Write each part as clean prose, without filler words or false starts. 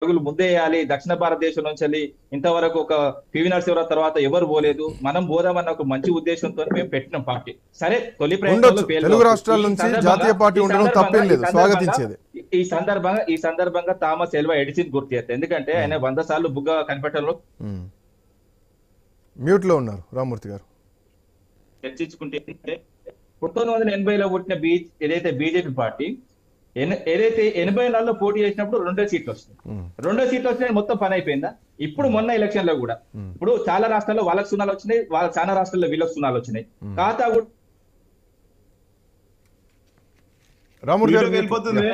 అడుగులు ముందేయాలి. దక్షిణ భారతదేశం నుంచి ఇంతవరకు ఒక పివి నరసింహరావు తర్వాత ఎవరు పోలేదు, మనం పోదామన్న ఒక మంచి ఉద్దేశంతో మేము పెట్టినాం పార్టీ. సరే తొలి ప్రయత్నంలో తెలుగు రాష్ట్రాల నుంచి జాతీయ పార్టీ ఉండడం తప్పేం లేదు, స్వాగతించేది. ఈ సందర్భంగా థామస్ ఎల్వా ఎడిసిన్ గుర్తు చేస్తారు. ఎందుకంటే ఆయన 100 సార్లు బుగ్గ కనిపెట్టడంలో మ్యూట్ లో ఉన్నారు రామ్మూర్తి గారు. చర్చించుకుంటే 1980లో పుట్టిన ఏదైతే బీజేపీ పార్టీ ఏదైతే 84లో పోటీ చేసినప్పుడు 2 సీట్లు వచ్చినాయి. 2 సీట్లు వచ్చినాయి, మొత్తం పని అయిపోయిందా? ఇప్పుడు మొన్న ఎలక్షన్ లో కూడా ఇప్పుడు చాలా రాష్ట్రాల్లో వాళ్ళకి సున్నాలు వచ్చినాయి, చాలా రాష్ట్రాల్లో వీళ్ళకి సున్నాలు వచ్చినాయి. ఖాతా కూడా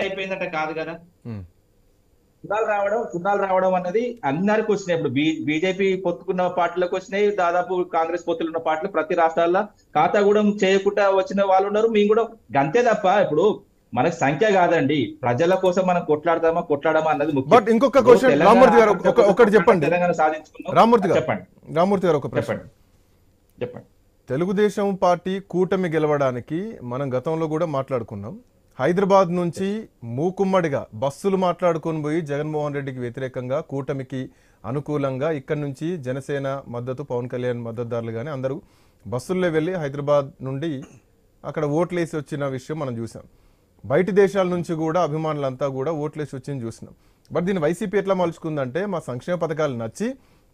అయిపోయిందంటే కాదు కదా. సున్నాలు రావడం అన్నది అందరికి వచ్చినాయి. ఇప్పుడు బీజేపీ పొత్తుకున్న పార్టీలకు వచ్చినాయి, దాదాపు కాంగ్రెస్ పొత్తులు ఉన్న పార్టీలు ప్రతి రాష్ట్రాల్లో ఖాతా కూడా చేయకుండా వచ్చిన వాళ్ళు ఉన్నారు. మేము కూడా గంతే తప్ప ఇప్పుడు మనకు సంఖ్య కాదండి, ప్రజల కోసం మనం కొట్లాడమా అన్నది ముఖ్యం. ఇంకొక క్వశ్చన్ రామ్మూర్తి గారు, ఒకటి చెప్పండి. తెలంగాణ సాధించుకున్నాం. రామ్మూర్తి గారు ఒక ప్రశ్న చెప్పండి. తెలుగుదేశం పార్టీ కూటమి గెలవడానికి మనం గతంలో కూడా మాట్లాడుకున్నాం. హైదరాబాద్ నుంచి మూకుమ్మడిగా బస్సులు మాట్లాడుకొని పోయి జగన్మోహన్ రెడ్డికి వ్యతిరేకంగా కూటమికి అనుకూలంగా ఇక్కడి నుంచి జనసేన మద్దతు, పవన్ కళ్యాణ్ మద్దతుదారులు కానీ అందరూ బస్సుల్లో వెళ్ళి హైదరాబాద్ నుండి అక్కడ ఓట్లేసి వచ్చిన విషయం మనం చూసాం. బయటి దేశాల నుంచి కూడా అభిమానులంతా కూడా ఓట్లేసి వచ్చింది చూసినాం. బట్ దీన్ని వైసీపీ ఎట్లా మలుచుకుందంటే మా సంక్షేమ పథకాలు నచ్చి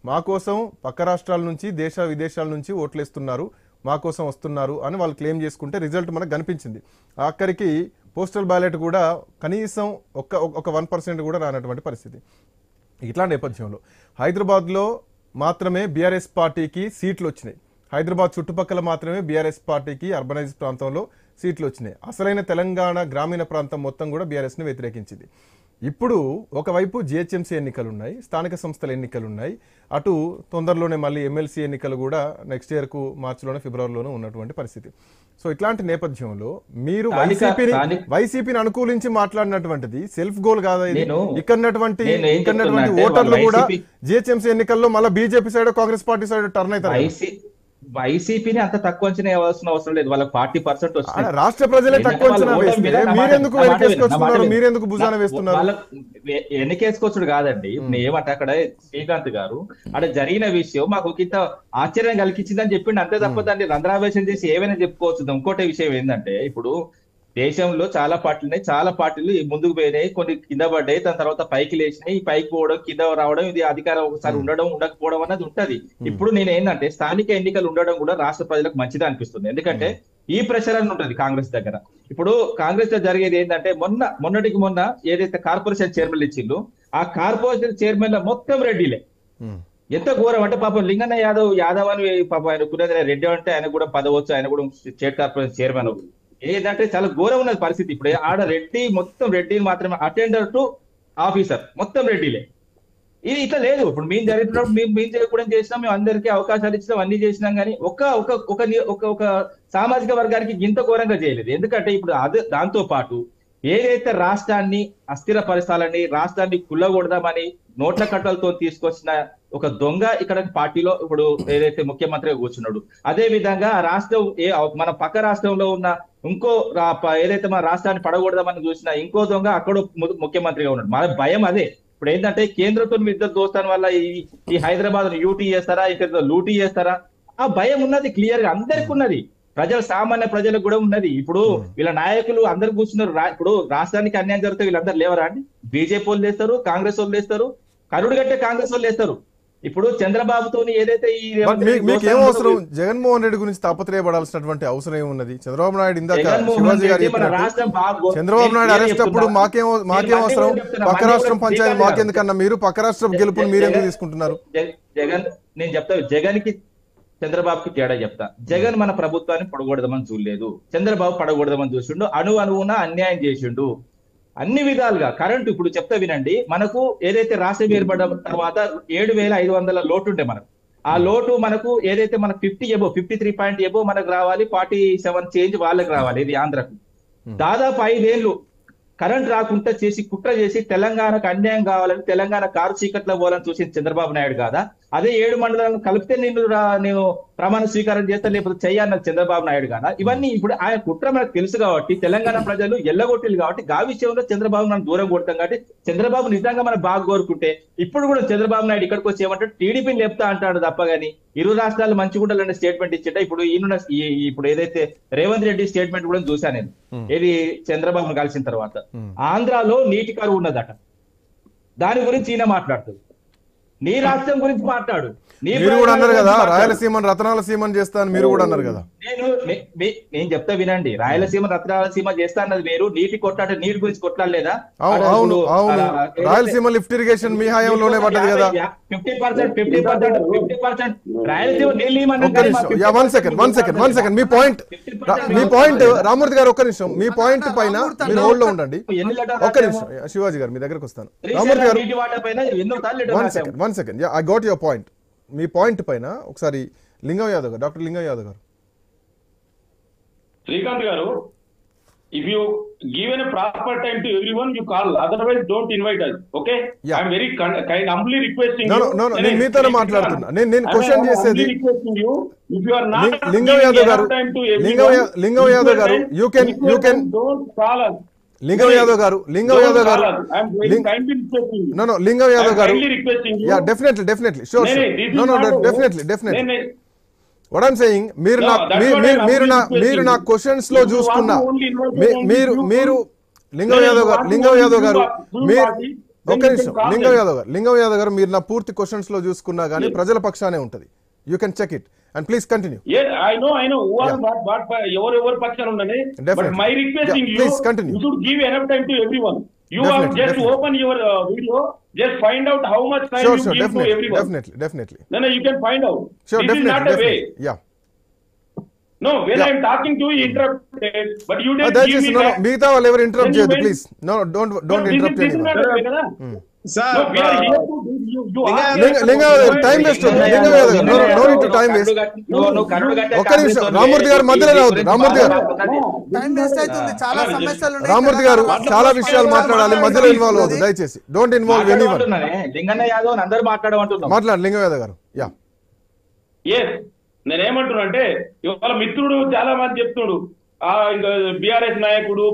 మా కోసం పక్క రాష్ట్రాల నుంచి దేశ విదేశాల నుంచి ఓట్లేస్తున్నారు, మా కోసం వస్తున్నారు అని వాళ్ళు క్లెయిమ్ చేసుకుంటే రిజల్ట్ మనకు కనిపించింది. ఆఖరికి పోస్టల్ బ్యాలెట్ కూడా కనీసం ఒక 1% కూడా రానటువంటి పరిస్థితి. ఇట్లా నేపథ్యంలో హైదరాబాద్లో మాత్రమే బీఆర్ఎస్ పార్టీకి సీట్లు వచ్చినాయి. హైదరాబాద్ చుట్టుపక్కల మాత్రమే బీఆర్ఎస్ పార్టీకి అర్బనైజ్ ప్రాంతంలో సీట్లు వచ్చినాయి. అసలైన తెలంగాణ గ్రామీణ ప్రాంతం మొత్తం కూడా బీఆర్ఎస్ని వ్యతిరేకించింది. ఇప్పుడు ఒకవైపు జిహెచ్ఎంసీ ఎన్నికలు ఉన్నాయి, స్థానిక సంస్థల ఎన్నికలు ఉన్నాయి, అటు తొందరలోనే మళ్ళీ ఎమ్మెల్సీ ఎన్నికలు కూడా నెక్స్ట్ ఇయర్కు మార్చిలోనే ఫిబ్రవరిలోనే ఉన్నటువంటి పరిస్థితి. సో ఇట్లాంటి నేపథ్యంలో మీరు వైసీపీని అనుకూలించి మాట్లాడినటువంటిది సెల్ఫ్ గోల్ కాదా ఇది? ఇక్కడటువంటి ఓటర్లు కూడా జిహెచ్ఎంసీ ఎన్నికల్లో మళ్ళీ BJP side Congress party side turn అవుతారు. వైసీపీని అంత తక్కువ అంచనా వేయాల్సిన అవసరం లేదు, వాళ్ళకి 40% వస్తుంది. రాష్ట్ర ప్రజలే తక్కువ అంచనా వేస్తే మీరెందుకు వెనకేసుకొస్తున్నారు, మీరెందుకు భుజాన వేస్తున్నారు? వెనకేసుకొచ్చుడు కాదండి. ఏమంటే అక్కడ శ్రీకాంత్ గారు అక్కడ జరిగిన విషయం మాకు ఇంత ఆశ్చర్యం కలిగించిందని చెప్పిండు, అంతే తప్ప దాన్ని రంధ్రావేశం చేసి ఏమైనా చెప్పుకోవచ్చు. ఇంకోటి విషయం ఏంటంటే ఇప్పుడు దేశంలో చాలా పార్టీలు ఉన్నాయి, చాలా పార్టీలు ముందుకు పోయినాయి, కొన్ని కింద పడ్డాయి, దాని తర్వాత పైకి లేచినాయి. ఈ పైకి పోవడం కింద రావడం, ఇది అధికారం ఒకసారి ఉండడం ఉండకపోవడం అన్నది ఉంటది. ఇప్పుడు నేను ఏంటంటే స్థానిక ఎన్నికలు ఉండడం కూడా రాష్ట్ర ప్రజలకు మంచిది అనిపిస్తుంది. ఎందుకంటే ఈ ప్రెషర్ అని ఉంటది కాంగ్రెస్ దగ్గర. ఇప్పుడు కాంగ్రెస్ లో జరిగేది ఏంటంటే మొన్నటికి మొన్న ఏదైతే కార్పొరేషన్ చైర్మన్లు ఇచ్చిందో ఆ కార్పొరేషన్ చైర్మన్ మొత్తం రెడ్డిలే. ఎంత ఘోరం అంటే పాపం లింగన్న యాదవ్ అని పాపం ఆయన కునేది రెడ్డి అంటే ఆయన కూడా పదవచ్చు, ఆయన కూడా స్టేట్ కార్పొరేషన్ చైర్మన్. ఏదంటే చాలా ఘోరం ఉన్నది పరిస్థితి. ఇప్పుడు ఆడ మొత్తం రెడ్డిని మాత్రమే అటెండర్ టు ఆఫీసర్ మొత్తం రెడ్డిలే. ఇది ఇట్లా లేదు. ఇప్పుడు మేము జరిగినప్పుడు మేము చేయకూడదు చేసినాం, మేము అందరికీ అవకాశాలు ఇచ్చినాం, అన్ని చేసినాం, కానీ ఒక సామాజిక వర్గానికి ఇంత ఘోరంగా చేయలేదు. ఎందుకంటే ఇప్పుడు దాంతో పాటు ఏదైతే రాష్ట్రాన్ని అస్థిరపరచాలని, రాష్ట్రాన్ని కుల్లగొడదామని నోట్ల కట్టలతో తీసుకొచ్చిన ఒక దొంగ ఇక్కడ పార్టీలో ఇప్పుడు ఏదైతే ముఖ్యమంత్రిగా కూర్చున్నాడు, అదే విధంగా రాష్ట్రం మన పక్క రాష్ట్రంలో ఉన్న ఇంకో ఏదైతే మన రాష్ట్రాన్ని పడగొడదామని చూసిన ఇంకో దొంగ అక్కడ ముఖ్యమంత్రిగా ఉన్నాడు. మన భయం అదే. ఇప్పుడు ఏంటంటే కేంద్రంతో ఇద్దరు దోస్తాన్ వల్ల ఈ హైదరాబాద్ యూటీ చేస్తారా, ఇక్కడ లూటీ చేస్తారా, ఆ భయం ఉన్నది క్లియర్ గా అందరికి ఉన్నది, సామాన్య ప్రజలకు కూడా ఉన్నది. ఇప్పుడు వీళ్ళ నాయకులు అందరు కూర్చున్నారు. ఇప్పుడు రాష్ట్రానికి అన్యాయం జరిగితే వీళ్ళందరూ లేవరా అండి? బీజేపీ వాళ్ళు లేస్తారు, కాంగ్రెస్ వాళ్ళు లేస్తారు, కరుడు గట్టే కాంగ్రెస్ వాళ్ళు లేస్తారు. ఇప్పుడు చంద్రబాబుతో ఏదైతే మీకేం అవసరం, జగన్మోహన్ రెడ్డి గురించి తాపత్రయపడాల్సినటువంటి అవసరం ఏమున్నది? చంద్రబాబు నాయుడు ఇందాక శివాజీ గారు చంద్రబాబు నాయుడు అరెస్ట్ అప్పుడు మాకేం అవసరం, పక్క రాష్ట్రం పంచాయతీ మాకెందుకన్నా, మీరు పక్క రాష్ట్రం గెలుపుని మీరెందుకు తీసుకుంటున్నారు? నేను చెప్తా, జగన్ కి చంద్రబాబుకి తేడా చెప్తా. జగన్ మన ప్రభుత్వాన్ని పడగొడదామని చూడలేదు, చంద్రబాబు పడగొడదామని చూసిండు, అణువున అన్యాయం చేసిండు అన్ని విధాలుగా. కరెంటు ఇప్పుడు చెప్తా వినండి, మనకు ఏదైతే రాష్ట్రం ఏర్పడిన తర్వాత 7,500 లోటు ఉంటే మనకు ఆ లోటు మనకు ఏదైతే మనకు 53 పాయింట్ ఎబో మనకు రావాలి, 47 చేంజ్ వాళ్ళకి రావాలి. ఇది ఆంధ్రకు దాదాపు 5 ఏళ్ళు కరెంట్ రాకుండా చేసి కుట్ర చేసి తెలంగాణకు అన్యాయం కావాలని, తెలంగాణ కారు చీకట్లో పోవాలని చూసింది చంద్రబాబు నాయుడు కాదా? అదే 7 మండలాలను కలిపితే నేను ప్రమాణ స్వీకారం చేస్తా లేకపోతే చెయ్యన్నది చంద్రబాబు నాయుడు గానా? ఇవన్నీ ఇప్పుడు ఆయన కుట్ర మనకు తెలుసు కాబట్టి, తెలంగాణ ప్రజలు ఎల్లగొట్టిలు కాబట్టి ఆ విషయంలో చంద్రబాబు మనం దూరం కొడతాం కాబట్టి, చంద్రబాబు నిజంగా మనం బాగా కోరుకుంటే ఇప్పుడు కూడా చంద్రబాబు నాయుడు ఇక్కడికి వచ్చి ఏమంటాడు, టీడీపీని లేపుతా అంటాడు తప్ప గానీ ఇరు రాష్ట్రాలు మంచిగా ఉండాలనే స్టేట్మెంట్ ఇచ్చేట. ఇప్పుడు ఇప్పుడు ఏదైతే రేవంత్ రెడ్డి స్టేట్మెంట్ కూడా చూశాను నేను, ఏది చంద్రబాబును కలిసిన తర్వాత, ఆంధ్రాలో నీటి కరువు ఉన్నదట, దాని గురించి ఈయన మాట్లాడుతుంది. నీ రాష్ట్రం గురించి మాట్లాడు. మీరు కూడా అన్నారు కదా రాయలసీమను రతనాల సీమని చేస్తాను, మీరు కూడా అన్నారు కదా. నేను చెప్తా వినండి, రాయలసీమ రత్నాల సీమ చేస్తా అన్నది మీరు, నీటి కొట్లాట నీటి గురించి కొట్లాడలేదా? అవును అవును, రాయలసీమ లిఫ్ట్ ఇరిగేషన్ మీ హయాంలోనే పడ్డది కదా. 50% రాయలసీమ నీళ్ళు. వన్ సెకండ్ మీ పాయింట్ రామూర్తి గారు ఒక్క నిమిషం, మీ పాయింట్ పైన మీరు హోల్డ్ లో ఉండండి ఒక్క నిమిషం. శివాజీ గారు మీ దగ్గరకు వస్తాను. రామూర్తి గారు one second, I got your point. Me point పైన ఒకసారి లింగం యాదవ్ గారు, డాక్టర్ లింగం యాదవ్ గారు. శ్రీకాంత్ గారు, if you given a proper time to everyone, you call, otherwise don't invite us, okay? Yeah. I'm very humbly requesting no, you. no, నేను మీతోనే మాట్లాడుతున్నా. నేను క్వశ్చన్ చేసేది if you are not లింగం యాదవ్ గారు, లింగం యాదవ్ గారు, you can don't call us. లింగం యాదవ్ గారు I'm very kindly requesting you. no లింగం యాదవ్ గారు, kindly requesting you. yeah definitely sure definitely what I'm saying, మీరు నా క్వశ్చన్స్ లో చూసుకున్నా, మీరు లింగం యాదవ్ గారు మీరు ఒక్క నిమిషం, లింగం యాదవ్ గారు మీరు నా పూర్తి క్వశ్చన్స్ లో చూసుకున్నా గానీ ప్రజల పక్షానే ఉంటది. You can check it and please continue. Yes, I know who are what ఎవరు పక్షాన ఉండని, but my requesting you, please continue. You should give enough time to everyone. You have just open your video, just find out how much time you give to everyone. Definitely No, you can find out. Sure, this is not a way. Yeah, no, when I am talking to you, interrupted, but you didn't give me that. మిగతా వాళ్ళు ఎవరు interrupt చేయొద్దు please. No, don't interrupt anyone. Sir, no, we are here to time waste. No need to time waste. ఒక్క నిమిషం, రామూర్తి గారు మధ్యలో రావద్దు. రామూర్తి గారు చాలా విషయాలు మాట్లాడాలి, మధ్యలో ఇన్వాల్వ్ అవ్వద్దు దయచేసి. Don't involve anyone. Linganna Yadav అందరూ మాట్లాడమంటున్నారు. మాట్లాడు లింగం యాదవ్ గారు. యా నేనేమంటున్నా అంటే, ఇవాళ మిత్రుడు చాలా మంది చెప్తుడు, ఇంకా బీఆర్ఎస్ నాయకుడు